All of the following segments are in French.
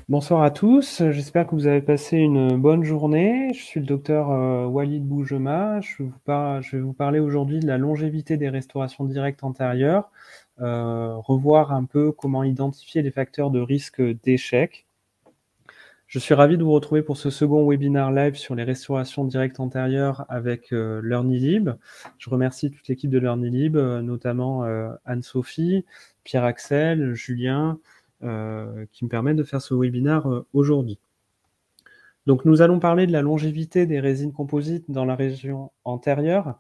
Bonsoir à tous, j'espère que vous avez passé une bonne journée. Je suis le docteur Walid Boujema. Je vais vous parler aujourd'hui de la longévité des restaurations directes antérieures, revoir un peu comment identifier les facteurs de risque d'échec. Je suis ravi de vous retrouver pour ce second webinaire live sur les restaurations directes antérieures avec LearnyLib. Je remercie toute l'équipe de LearnyLib, notamment Anne-Sophie, Pierre-Axel, Julien, qui me permettent de faire ce webinaire aujourd'hui. Donc nous allons parler de la longévité des résines composites dans la région antérieure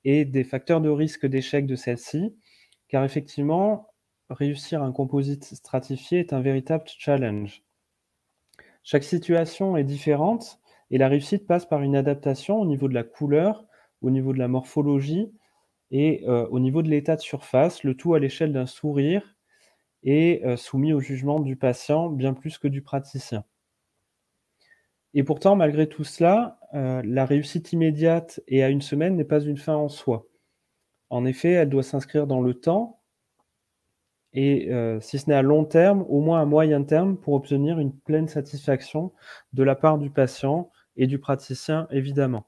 et des facteurs de risque d'échec de celle-ci, car effectivement, réussir un composite stratifié est un véritable challenge. Chaque situation est différente et la réussite passe par une adaptation au niveau de la couleur, au niveau de la morphologie et au niveau de l'état de surface, le tout à l'échelle d'un sourire et soumis au jugement du patient bien plus que du praticien. Et pourtant, malgré tout cela, la réussite immédiate et à une semaine n'est pas une fin en soi. En effet, elle doit s'inscrire dans le temps et si ce n'est à long terme, au moins à moyen terme pour obtenir une pleine satisfaction de la part du patient et du praticien, évidemment.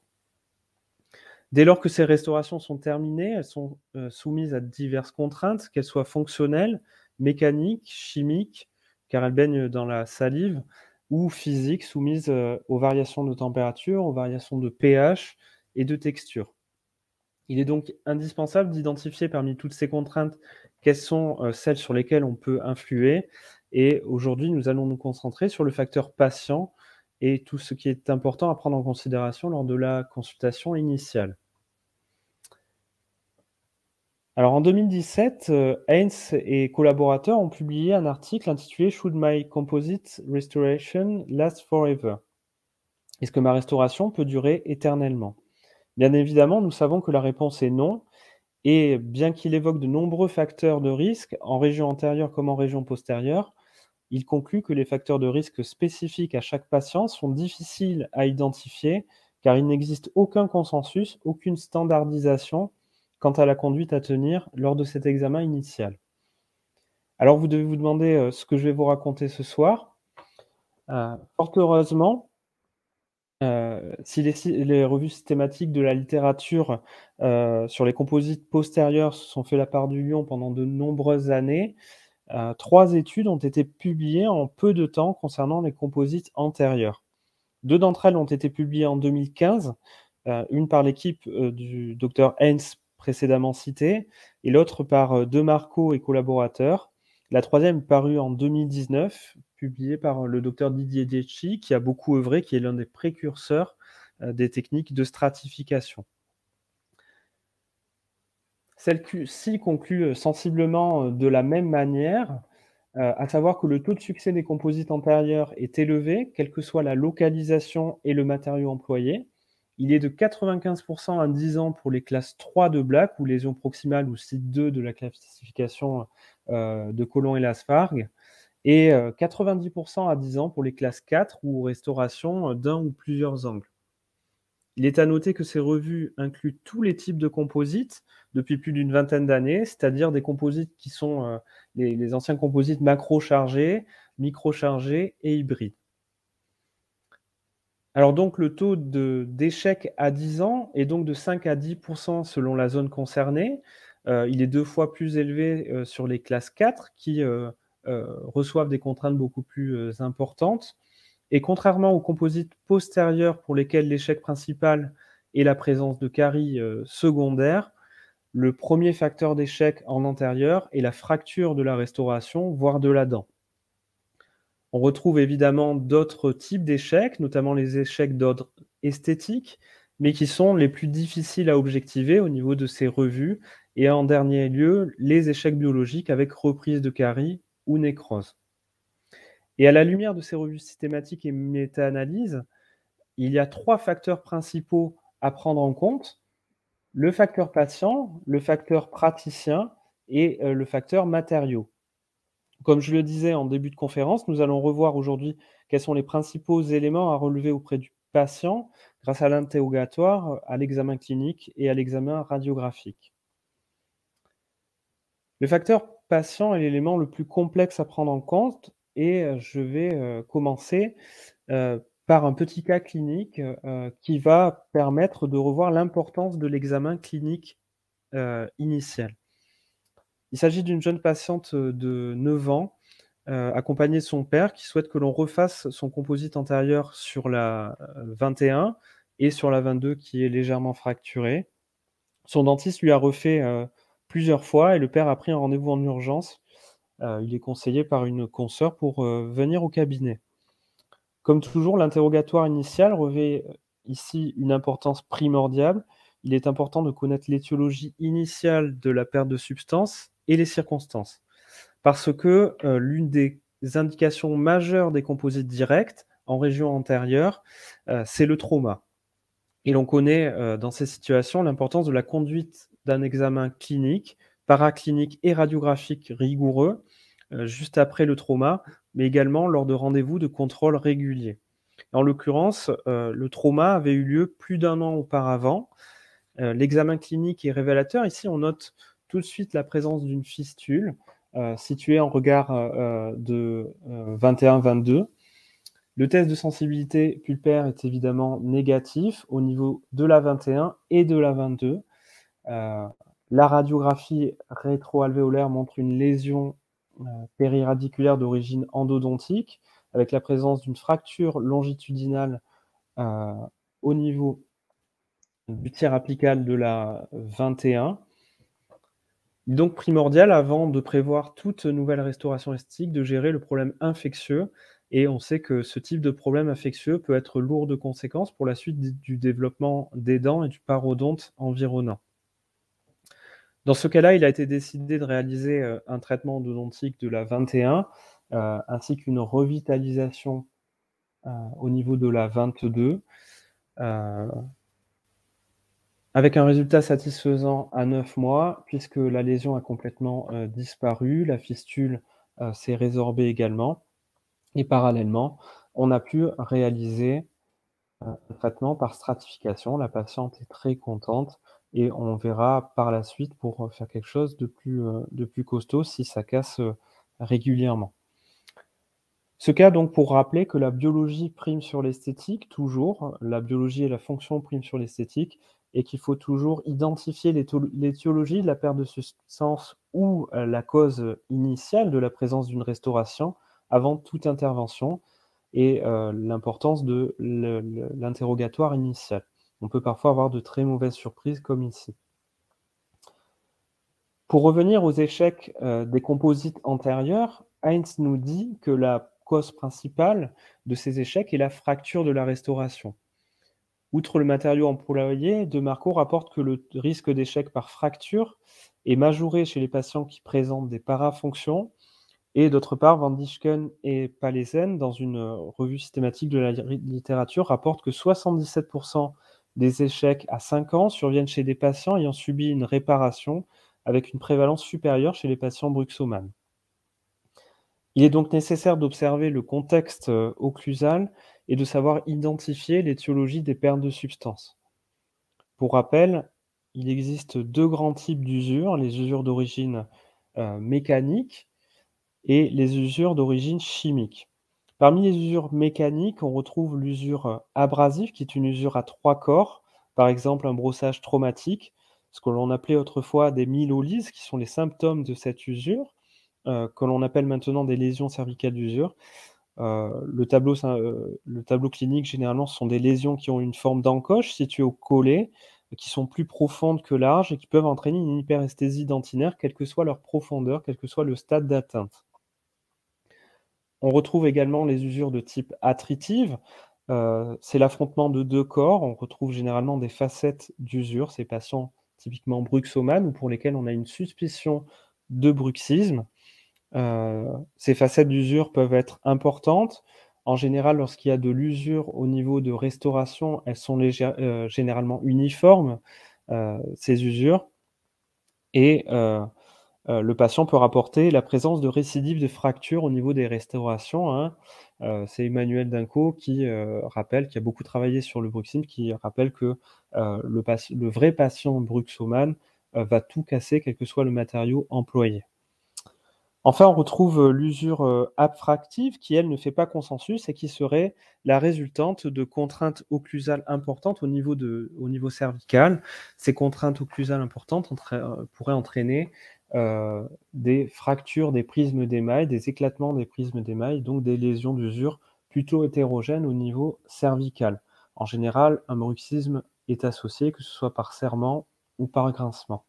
Dès lors que ces restaurations sont terminées, elles sont soumises à diverses contraintes, qu'elles soient fonctionnelles, mécaniques, chimiques, car elles baignent dans la salive, ou physiques, soumises aux variations de température, aux variations de pH et de texture. Il est donc indispensable d'identifier parmi toutes ces contraintes quelles sont celles sur lesquelles on peut influer. Et aujourd'hui, nous allons nous concentrer sur le facteur patient et tout ce qui est important à prendre en considération lors de la consultation initiale. Alors en 2017, Haynes et collaborateurs ont publié un article intitulé Should my composite restoration last forever? Est-ce que ma restauration peut durer éternellement? Bien évidemment, nous savons que la réponse est non, et bien qu'il évoque de nombreux facteurs de risque, en région antérieure comme en région postérieure, il conclut que les facteurs de risque spécifiques à chaque patient sont difficiles à identifier, car il n'existe aucun consensus, aucune standardisation quant à la conduite à tenir lors de cet examen initial. Alors vous devez vous demander ce que je vais vous raconter ce soir. Fort heureusement, si les revues systématiques de la littérature sur les composites postérieurs se sont fait la part du lion pendant de nombreuses années, 3 études ont été publiées en peu de temps concernant les composites antérieurs. 2 d'entre elles ont été publiées en 2015, une par l'équipe du docteur Haynes précédemment cité, et l'autre par De Marco et collaborateurs. La troisième parue en 2019, publiée par le docteur Didier Dietschi, qui a beaucoup œuvré, qui est l'un des précurseurs des techniques de stratification. Celle-ci conclut sensiblement de la même manière, à savoir que le taux de succès des composites antérieurs est élevé, quelle que soit la localisation et le matériau employé. Il est de 95% à 10 ans pour les classes 3 de Black, ou lésions proximales, ou site 2 de la classification de Collomb et Lafargue, et 90% à 10 ans pour les classes 4, ou restauration d'un ou plusieurs angles. Il est à noter que ces revues incluent tous les types de composites depuis plus d'une vingtaine d'années, c'est-à-dire des composites qui sont les anciens composites macro-chargés, micro-chargés et hybrides. Alors donc le taux d'échec à 10 ans est donc de 5 à 10% selon la zone concernée. Il est 2 fois plus élevé sur les classes 4 qui reçoivent des contraintes beaucoup plus importantes. Et contrairement aux composites postérieurs pour lesquels l'échec principal est la présence de caries secondaires, le premier facteur d'échec en antérieur est la fracture de la restauration, voire de la dent. On retrouve évidemment d'autres types d'échecs, notamment les échecs d'ordre esthétique, mais qui sont les plus difficiles à objectiver au niveau de ces revues, et en dernier lieu, les échecs biologiques avec reprise de caries ou nécrose. Et à la lumière de ces revues systématiques et méta-analyses, il y a 3 facteurs principaux à prendre en compte: le facteur patient, le facteur praticien et le facteur matériaux. Comme je le disais en début de conférence, nous allons revoir aujourd'hui quels sont les principaux éléments à relever auprès du patient grâce à l'interrogatoire, à l'examen clinique et à l'examen radiographique. Le facteur patient est l'élément le plus complexe à prendre en compte et je vais commencer par un petit cas clinique qui va permettre de revoir l'importance de l'examen clinique initial. Il s'agit d'une jeune patiente de 9 ans, accompagnée de son père, qui souhaite que l'on refasse son composite antérieur sur la 21 et sur la 22 qui est légèrement fracturée. Son dentiste lui a refait plusieurs fois et le père a pris un rendez-vous en urgence. Il est conseillé par une consoeur pour venir au cabinet. Comme toujours, l'interrogatoire initial revêt ici une importance primordiale. Il est important de connaître l'étiologie initiale de la perte de substance et les circonstances. Parce que l'une des indications majeures des composites directs en région antérieure, c'est le trauma. Et l'on connaît dans ces situations l'importance de la conduite d'un examen clinique, paraclinique et radiographique rigoureux, juste après le trauma, mais également lors de rendez-vous de contrôle réguliers. En l'occurrence, le trauma avait eu lieu plus d'1 an auparavant. L'examen clinique est révélateur. Ici, on note tout de suite la présence d'une fistule située en regard de 21-22. Le test de sensibilité pulpaire est évidemment négatif au niveau de la 21 et de la 22. La radiographie rétroalvéolaire montre une lésion périradiculaire d'origine endodontique avec la présence d'une fracture longitudinale au niveau du tiers apical de la 21. Il est donc primordial, avant de prévoir toute nouvelle restauration esthétique, de gérer le problème infectieux. Et on sait que ce type de problème infectieux peut être lourd de conséquences pour la suite du développement des dents et du parodonte environnant. Dans ce cas-là, il a été décidé de réaliser un traitement endodontique de la 21 ainsi qu'une revitalisation au niveau de la 22. Avec un résultat satisfaisant à 9 mois, puisque la lésion a complètement disparu, la fistule s'est résorbée également, et parallèlement, on a pu réaliser un traitement par stratification. La patiente est très contente et on verra par la suite pour faire quelque chose de plus costaud si ça casse régulièrement. Ce cas donc pour rappeler que la biologie prime sur l'esthétique, toujours, la biologie et la fonction priment sur l'esthétique, et qu'il faut toujours identifier l'étiologie de la perte de substance ou la cause initiale de la présence d'une restauration avant toute intervention, et l'importance de l'interrogatoire initial. On peut parfois avoir de très mauvaises surprises comme ici. Pour revenir aux échecs des composites antérieurs, Heinz nous dit que la cause principale de ces échecs est la fracture de la restauration. Outre le matériau employé, De Marco rapporte que le risque d'échec par fracture est majoré chez les patients qui présentent des parafonctions, et d'autre part, Van Dijk et Palesen, dans une revue systématique de la littérature, rapportent que 77% des échecs à 5 ans surviennent chez des patients ayant subi une réparation, avec une prévalence supérieure chez les patients bruxomanes. Il est donc nécessaire d'observer le contexte occlusal et de savoir identifier l'étiologie des pertes de substance. Pour rappel, il existe 2 grands types d'usures, les usures d'origine mécanique et les usures d'origine chimique. Parmi les usures mécaniques, on retrouve l'usure abrasive, qui est une usure à 3 corps, par exemple un brossage traumatique, ce que l'on appelait autrefois des myelolyses, qui sont les symptômes de cette usure, que l'on appelle maintenant des lésions cervicales d'usure. Le tableau clinique, généralement, ce sont des lésions qui ont une forme d'encoche située au collet, qui sont plus profondes que larges et qui peuvent entraîner une hyperesthésie dentinaire, quelle que soit leur profondeur, quel que soit le stade d'atteinte. On retrouve également les usures de type attritive. C'est l'affrontement de 2 corps. On retrouve généralement des facettes d'usure, ces patients typiquement bruxomanes ou pour lesquels on a une suspicion de bruxisme. Ces facettes d'usure peuvent être importantes. En général, lorsqu'il y a de l'usure au niveau de restauration, elles sont généralement uniformes, ces usures, et le patient peut rapporter la présence de récidives de fractures au niveau des restaurations, hein. C'est Emmanuel Dinco qui rappelle, qui a beaucoup travaillé sur le bruxisme, qui rappelle que le vrai patient bruxomane va tout casser, quel que soit le matériau employé. Enfin, on retrouve, l'usure, abfractive qui, elle, ne fait pas consensus et qui serait la résultante de contraintes occlusales importantes au niveau cervical. Ces contraintes occlusales importantes pourraient entraîner, des fractures des prismes d'émail, des éclatements des prismes d'émail, donc des lésions d'usure plutôt hétérogènes au niveau cervical. En général, un bruxisme est associé, que ce soit par serrement ou par grincement.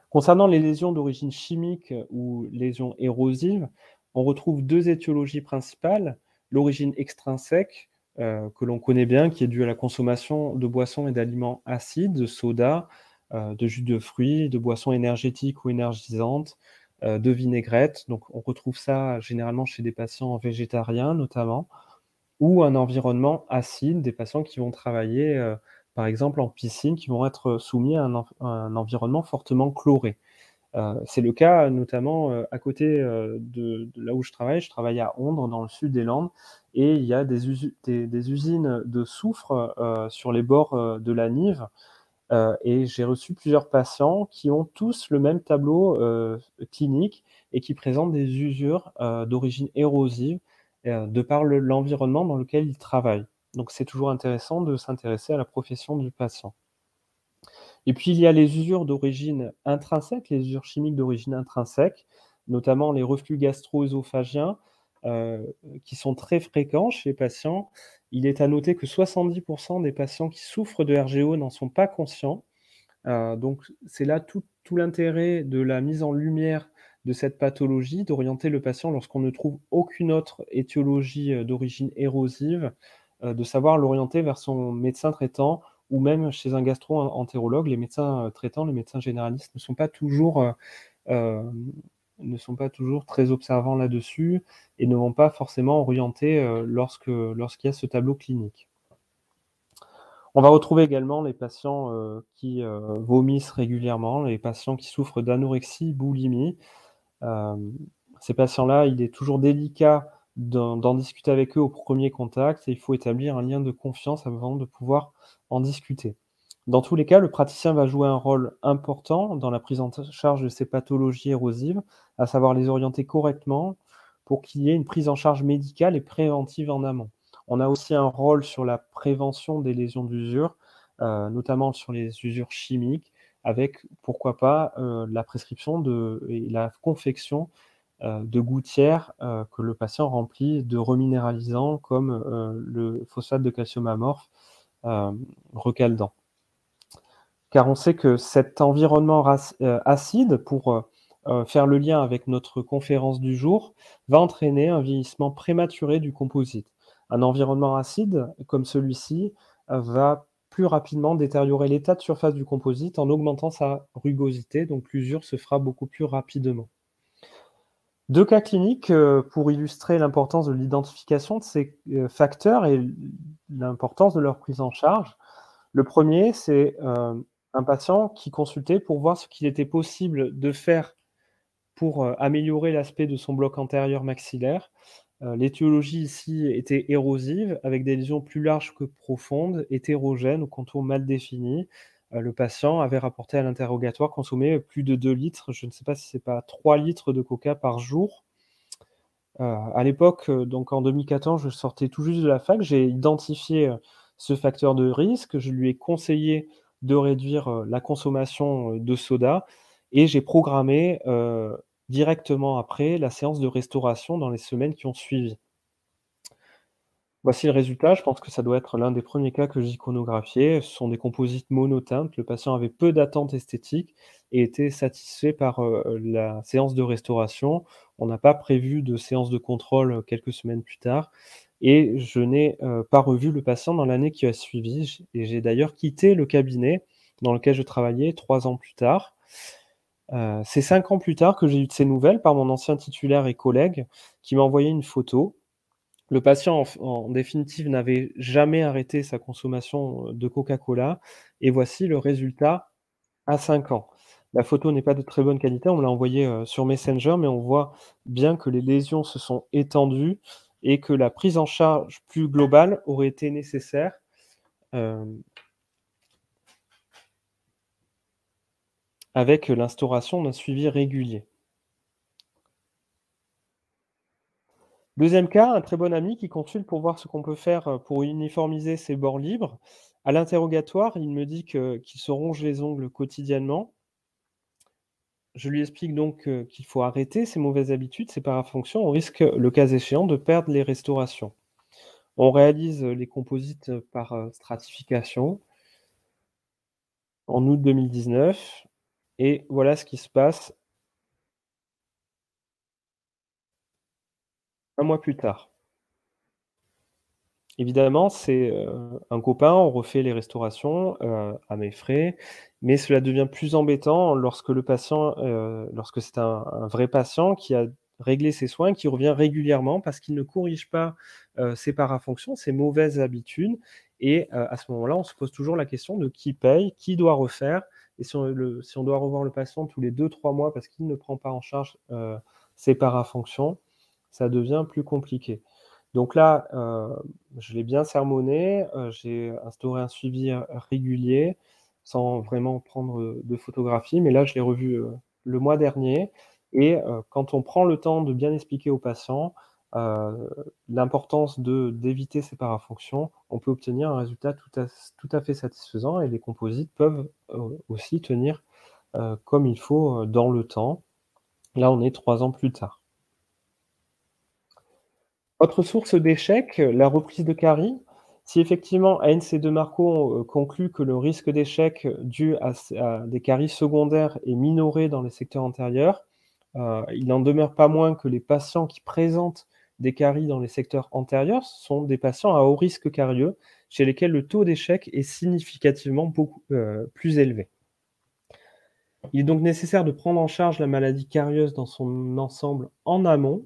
Concernant les lésions d'origine chimique ou lésions érosives, on retrouve 2 étiologies principales. L'origine extrinsèque, que l'on connaît bien, qui est due à la consommation de boissons et d'aliments acides, de soda, de jus de fruits, de boissons énergétiques ou énergisantes, de vinaigrettes. Donc on retrouve ça généralement chez des patients végétariens notamment, ou un environnement acide, des patients qui vont travailler, par exemple en piscine, qui vont être soumis à un environnement fortement chloré. C'est le cas notamment, à côté, de là où je travaille à Ondres dans le sud des Landes et il y a des usines de soufre, sur les bords, de la Nive, et j'ai reçu plusieurs patients qui ont tous le même tableau, clinique et qui présentent des usures, d'origine érosive, de par l'environnement dans lequel ils travaillent. Donc c'est toujours intéressant de s'intéresser à la profession du patient. Et puis, il y a les usures d'origine intrinsèque, les usures chimiques d'origine intrinsèque, notamment les reflux gastro-œsophagiens, qui sont très fréquents chez les patients. Il est à noter que 70 des patients qui souffrent de RGO n'en sont pas conscients. Donc c'est là tout l'intérêt de la mise en lumière de cette pathologie, d'orienter le patient lorsqu'on ne trouve aucune autre étiologie, d'origine érosive, de savoir l'orienter vers son médecin traitant ou même chez un gastro-entérologue. Les médecins, traitants, les médecins généralistes hem, ne sont pas toujours très observants là-dessus et ne vont pas forcément orienter, lorsqu'il y a ce tableau clinique. On va retrouver également les patients, qui, vomissent régulièrement, les patients qui souffrent d'anorexie, boulimie. Hem, Ces patients-là, il est toujours délicat d'en discuter avec eux au premier contact et il faut établir un lien de confiance avant de pouvoir en discuter. Dans tous les cas, le praticien va jouer un rôle important dans la prise en charge de ces pathologies érosives, à savoir les orienter correctement pour qu'il y ait une prise en charge médicale et préventive en amont. On a aussi un rôle sur la prévention des lésions d'usure, notamment sur les usures chimiques, avec pourquoi pas, la prescription et la confection, de gouttières, que le patient remplit de reminéralisants comme, le phosphate de calcium amorphe, recaldant. Car on sait que cet environnement acide, pour, faire le lien avec notre conférence du jour, va entraîner un vieillissement prématuré du composite. Un environnement acide comme celui-ci, va plus rapidement détériorer l'état de surface du composite en augmentant sa rugosité, donc l'usure se fera beaucoup plus rapidement. 2 cas cliniques, pour illustrer l'importance de l'identification de ces, facteurs et l'importance de leur prise en charge. Le premier, c'est, un patient qui consultait pour voir ce qu'il était possible de faire pour, améliorer l'aspect de son bloc antérieur maxillaire. L'étiologie ici était érosive avec des lésions plus larges que profondes, hétérogènes, aux contours mal définis. Le patient avait rapporté à l'interrogatoire consommer plus de 2 litres, je ne sais pas si c'est pas 3 litres de coca par jour. À l'époque, donc en 2014, je sortais tout juste de la fac. J'ai identifié, ce facteur de risque. Je lui ai conseillé de réduire, la consommation, de soda et j'ai programmé, directement après la séance de restauration dans les semaines qui ont suivi. Voici le résultat, je pense que ça doit être l'un des premiers cas que j'ai iconographié. Ce sont des composites monoteintes. Le patient avait peu d'attentes esthétiques et était satisfait par, la séance de restauration. On n'a pas prévu de séance de contrôle, quelques semaines plus tard et je n'ai, pas revu le patient dans l'année qui a suivi. J'ai d'ailleurs quitté le cabinet dans lequel je travaillais 3 ans plus tard. C'est 5 ans plus tard que j'ai eu de ses nouvelles par mon ancien titulaire et collègue qui m'a envoyé une photo. Le patient en définitive n'avait jamais arrêté sa consommation, de Coca-Cola et voici le résultat à 5 ans. La photo n'est pas de très bonne qualité, on me l'a envoyée, sur Messenger, mais on voit bien que les lésions se sont étendues et que la prise en charge plus globale aurait été nécessaire, hem, avec l'instauration d'un suivi régulier. 2e cas, un très bon ami qui consulte pour voir ce qu'on peut faire, pour uniformiser ses bords libres. À l'interrogatoire, il me dit qu'il se ronge les ongles quotidiennement. Je lui explique donc, qu'il faut arrêter ces mauvaises habitudes, ces parafonctions. On risque, le cas échéant, de perdre les restaurations. On réalise, les composites, par, stratification en août 2019 et voilà ce qui se passe un mois plus tard. Évidemment, c'est, un copain, on refait les restaurations, à mes frais, mais cela devient plus embêtant lorsque c'est un vrai patient qui a réglé ses soins, qui revient régulièrement parce qu'il ne corrige pas, ses parafonctions, ses mauvaises habitudes et à ce moment-là, on se pose toujours la question de qui paye, qui doit refaire et si on doit revoir le patient tous les 2-3 mois parce qu'il ne prend pas en charge, ses parafonctions, ça devient plus compliqué. Donc là, je l'ai bien sermonné, j'ai instauré un suivi, régulier, sans vraiment prendre, de photographies. Mais là, je l'ai revu, le mois dernier et quand on prend le temps de bien expliquer aux patients, heu, l'importance d'éviter ces parafonctions, on peut obtenir un résultat tout à fait satisfaisant et les composites peuvent, aussi tenir, comme il faut, dans le temps. Là, on est 3 ans plus tard. Autre source d'échec, la reprise de caries. Si effectivement ANC de Marco, conclut que le risque d'échec dû à des caries secondaires est minoré dans les secteurs antérieurs, il n'en demeure pas moins que les patients qui présentent des caries dans les secteurs antérieurs sont des patients à haut risque carieux, chez lesquels le taux d'échec est significativement beaucoup, plus élevé. Il est donc nécessaire de prendre en charge la maladie carieuse dans son ensemble en amont,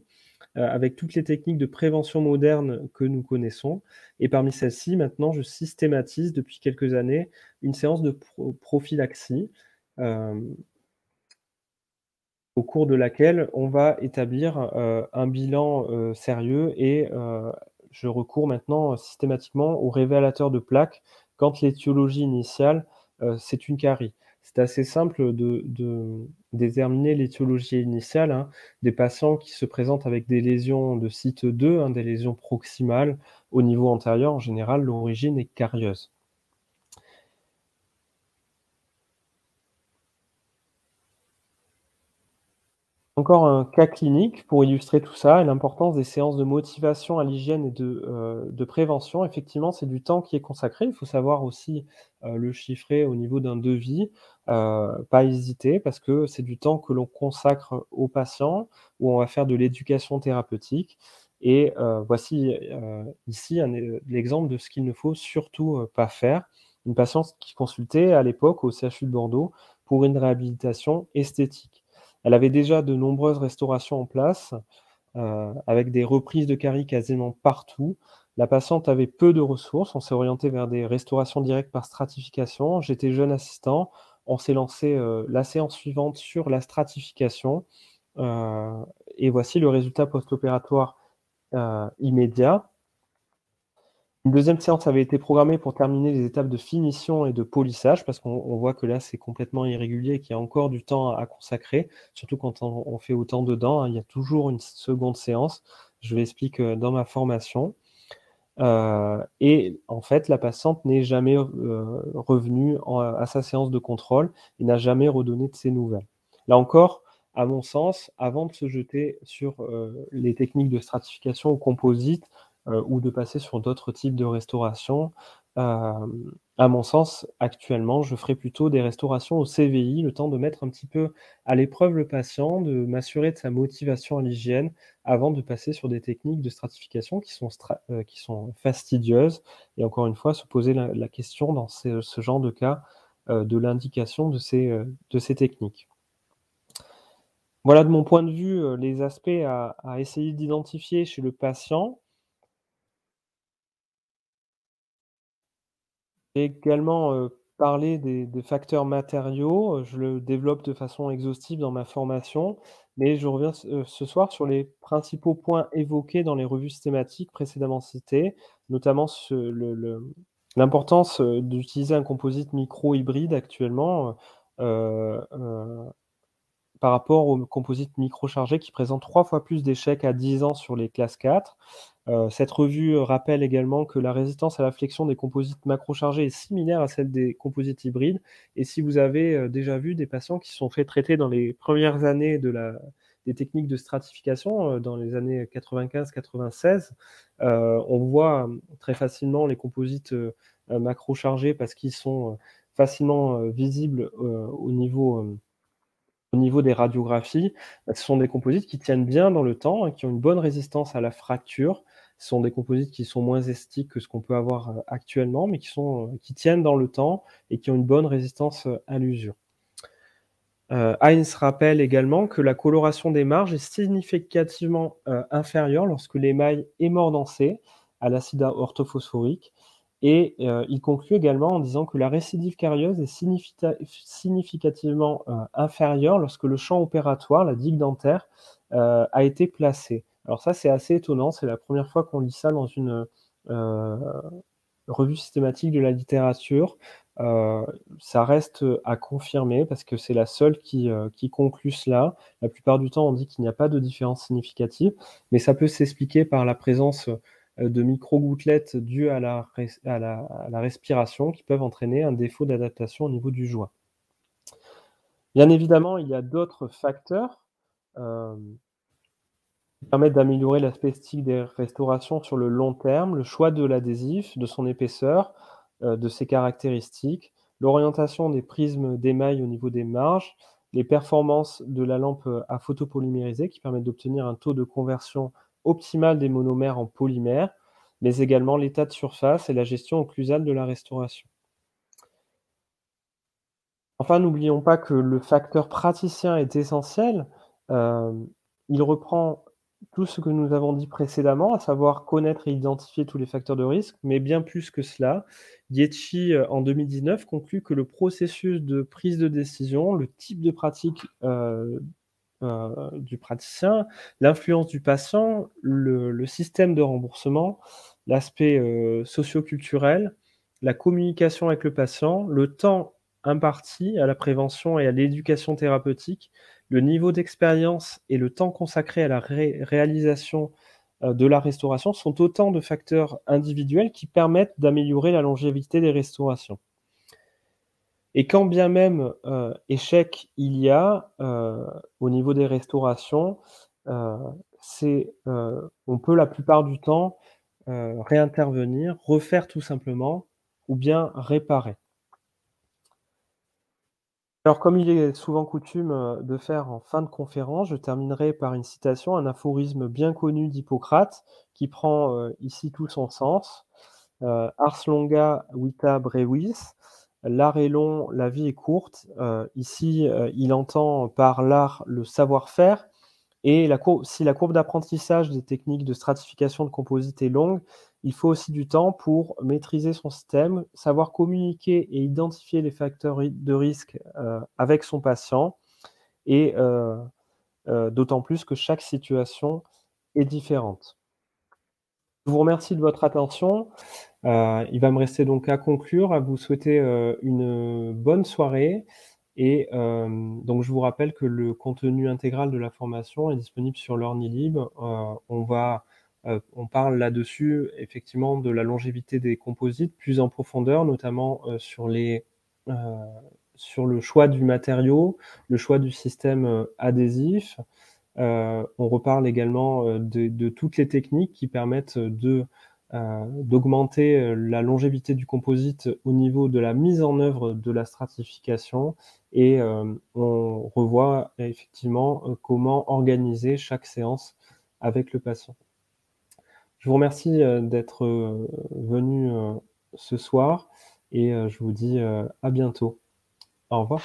avec toutes les techniques de prévention modernes que nous connaissons et parmi celles-ci, maintenant, je systématise depuis quelques années une séance de prophylaxie, hem, au cours de laquelle on va établir, un bilan, sérieux et je recours maintenant systématiquement au révélateur de plaques quand l'étiologie initiale, c'est une carie. C'est assez simple de déterminer l'étiologie initiale, hein, des patients qui se présentent avec des lésions de site 2, hein, des lésions proximales au niveau antérieur. En général, l'origine est carieuse. Encore un cas clinique pour illustrer tout ça et l'importance des séances de motivation à l'hygiène et de prévention. Effectivement, c'est du temps qui est consacré. Il faut savoir aussi, le chiffrer au niveau d'un devis, pas hésiter parce que c'est du temps que l'on consacre aux patients, où on va faire de l'éducation thérapeutique et voici, ici l'exemple de ce qu'il ne faut surtout, pas faire. Une patiente qui consultait à l'époque au CHU de Bordeaux pour une réhabilitation esthétique. Elle avait déjà de nombreuses restaurations en place, avec des reprises de caries quasiment partout. La patiente avait peu de ressources, on s'est orienté vers des restaurations directes par stratification. J'étais jeune assistant, on s'est lancé, la séance suivante sur la stratification, heu et voici le résultat post-opératoire, immédiat. Une deuxième séance avait été programmée pour terminer les étapes de finition et de polissage parce qu'on voit que là, c'est complètement irrégulier et qu'il y a encore du temps à consacrer, surtout quand on fait autant de dents, hein. Il y a toujours une seconde séance. Je l'explique, dans ma formation, et en fait, la patiente n'est jamais, revenue à sa séance de contrôle et n'a jamais redonné de ses nouvelles. Là encore, à mon sens, avant de se jeter sur, les techniques de stratification ou composite, ou de passer sur d'autres types de restauration, à mon sens, actuellement, je ferais plutôt des restaurations au CVI, le temps de mettre un petit peu à l'épreuve le patient, de m'assurer de sa motivation à l'hygiène avant de passer sur des techniques de stratification qui sont fastidieuses et encore une fois, se poser la question dans ce genre de cas, de l'indication de ces techniques. Voilà de mon point de vue, les aspects à essayer d'identifier chez le patient. J'ai également, parlé des facteurs matériaux, je le développe de façon exhaustive dans ma formation, mais je reviens ce soir sur les principaux points évoqués dans les revues systématiques précédemment citées, notamment l'importance, d'utiliser un composite micro-hybride actuellement, par rapport aux composites microchargés qui présentent 3 fois plus d'échecs à 10 ans sur les classes 4. Cette revue rappelle également que la résistance à la flexion des composites macrochargés est similaire à celle des composites hybrides. Et si vous avez déjà vu des patients qui se sont fait traiter dans les premières années des techniques de stratification, dans les années 95-96, on voit très facilement les composites macrochargés parce qu'ils sont facilement visibles au niveau des radiographies. Ce sont des composites qui tiennent bien dans le temps, hein, qui ont une bonne résistance à la fracture. Ce sont des composites qui sont moins elastiques que ce qu'on peut avoir actuellement, mais qui tiennent dans le temps et qui ont une bonne résistance à l'usure. Heinz rappelle également que la coloration des marges est significativement inférieure lorsque l'émail est mordancé à l'acide orthophosphorique. Et il conclut également en disant que la récidive carieuse est significativement inférieure lorsque le champ opératoire, la digue dentaire, a été placé. Alors ça, c'est assez étonnant. C'est la première fois qu'on lit ça dans une revue systématique de la littérature. Ça reste à confirmer parce que c'est la seule qui conclut cela. La plupart du temps, on dit qu'il n'y a pas de différence significative, mais ça peut s'expliquer par la présence de micro-gouttelettes dues à la respiration qui peuvent entraîner un défaut d'adaptation au niveau du joint. Bien évidemment, il y a d'autres facteurs qui permettent d'améliorer l'aspect esthétique des restaurations sur le long terme, le choix de l'adhésif, de son épaisseur, de ses caractéristiques, l'orientation des prismes d'émail au niveau des marges, les performances de la lampe à photopolymériser qui permettent d'obtenir un taux de conversion optimal des monomères en polymères, mais également l'état de surface et la gestion occlusale de la restauration. Enfin, n'oublions pas que le facteur praticien est essentiel. Il reprend tout ce que nous avons dit précédemment, à savoir connaître et identifier tous les facteurs de risque, mais bien plus que cela. Dietschi, en 2019, conclut que le processus de prise de décision, le type de pratique du praticien, l'influence du patient, le système de remboursement, l'aspect socio-culturel, la communication avec le patient, le temps imparti à la prévention et à l'éducation thérapeutique, le niveau d'expérience et le temps consacré à la réalisation de la restauration sont autant de facteurs individuels qui permettent d'améliorer la longévité des restaurations. Et quand bien même échec il y a au niveau des restaurations, on peut la plupart du temps réintervenir, refaire tout simplement ou bien réparer. Alors comme il est souvent coutume de faire en fin de conférence, je terminerai par une citation, un aphorisme bien connu d'Hippocrate qui prend ici tout son sens. Ars longa vita brevis, l'art est long, la vie est courte. Ici, il entend par l'art le savoir-faire et si la courbe d'apprentissage des techniques de stratification de composites est longue, il faut aussi du temps pour maîtriser son système, savoir communiquer et identifier les facteurs de risque avec son patient et d'autant plus que chaque situation est différente. Je vous remercie de votre attention. Il va me rester donc à conclure, à vous souhaiter une bonne soirée et donc je vous rappelle que le contenu intégral de la formation est disponible sur l'Ornilib. On parle là-dessus effectivement de la longévité des composites plus en profondeur, notamment sur le choix du matériau, le choix du système adhésif. On reparle également de toutes les techniques qui permettent d'augmenter la longévité du composite au niveau de la mise en œuvre de la stratification et on revoit effectivement comment organiser chaque séance avec le patient. Je vous remercie d'être venu ce soir et je vous dis à bientôt. Au revoir.